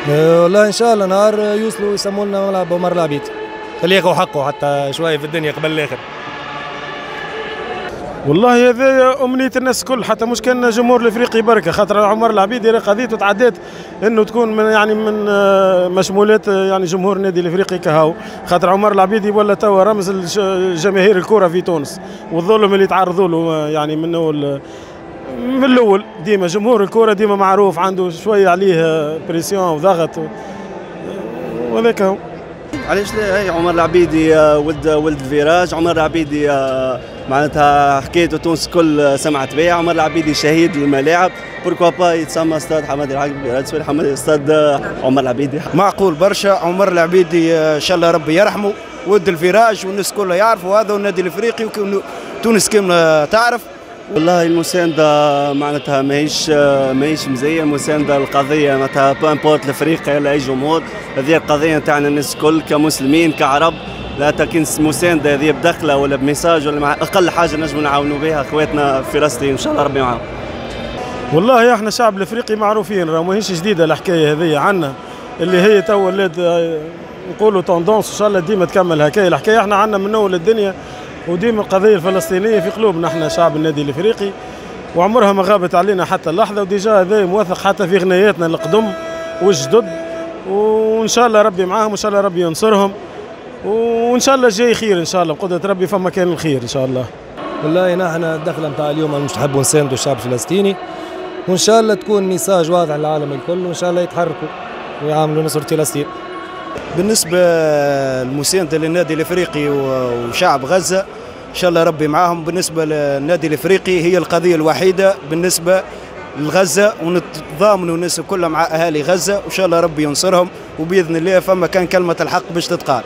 والله ان شاء الله نهار يوصلوا يسموا لنا ملعب عمر العبيد، خليه ياخذ حقه حتى شويه في الدنيا قبل الاخر. والله هذا أمنية الناس الكل، حتى مش كان جمهور الافريقي بركه، خاطر عمر العبيدي قضيته تعدات انه تكون من مشمولات يعني جمهور النادي الافريقي كهو، خاطر عمر العبيدي ولا توا رمز جماهير الكره في تونس، والظلم اللي تعرضوا له يعني من الاول ديما جمهور الكره ديما معروف عنده شويه عليه بريسيون وضغط وهذاك هو. علاش لا؟ هي عمر العبيدي ولد فيراج، عمر العبيدي معناتها حكايته تونس كل سمعت بها، عمر العبيدي شهيد الملاعب، بوركوا با يتسمى استاد حمادي العقبي، استاد عمر العبيدي. معقول برشا، عمر العبيدي ان شاء الله ربي يرحمه، ولد الفراج والناس كلها يعرفوا هذا، والنادي الافريقي وتونس كامله تعرف. والله المساندة معناتها ماهيش مزية، المساندة القضية معناتها بامبورت الافريقيا ولا اي جمهور، هذه القضية نتاعنا الناس الكل كمسلمين كعرب، لا تكن مساندة هذه بدخلة ولا بميساج ولا اقل حاجة نجموا نعاونوا بها اخواتنا في فلسطين ان شاء الله ربي معاهم. والله احنا الشعب الافريقي معروفين، راه ماهيش جديدة الحكاية هذه عنا، اللي هي تو ولات نقولوا توندونس ان شاء الله ديما تكمل هكايا الحكاية، احنا عنا من اول الدنيا وديما القضية الفلسطينية في قلوبنا احنا شعب النادي الافريقي، وعمرها ما غابت علينا حتى اللحظة، وديجا هذا موثق حتى في غناياتنا القدم والجدد، وان شاء الله ربي معاهم وان شاء الله ربي ينصرهم، وان شاء الله الجاي خير ان شاء الله بقدرة ربي، فما كان الخير ان شاء الله. والله نحن الدخله نتاع اليوم مش نحبوا نساندوا الشعب الفلسطيني، وان شاء الله تكون ميساج واضح للعالم الكل، وان شاء الله يتحركوا ويعملوا نصرة فلسطين. بالنسبه للمسانده للنادي الافريقي وشعب غزه ان شاء الله ربي معاهم، بالنسبه للنادي الافريقي هي القضيه الوحيده بالنسبه لغزه، ونتضامنوا الناس كلها مع اهالي غزه وان شاء الله ربي ينصرهم، وباذن الله فما كان كلمه الحق باش تتقال.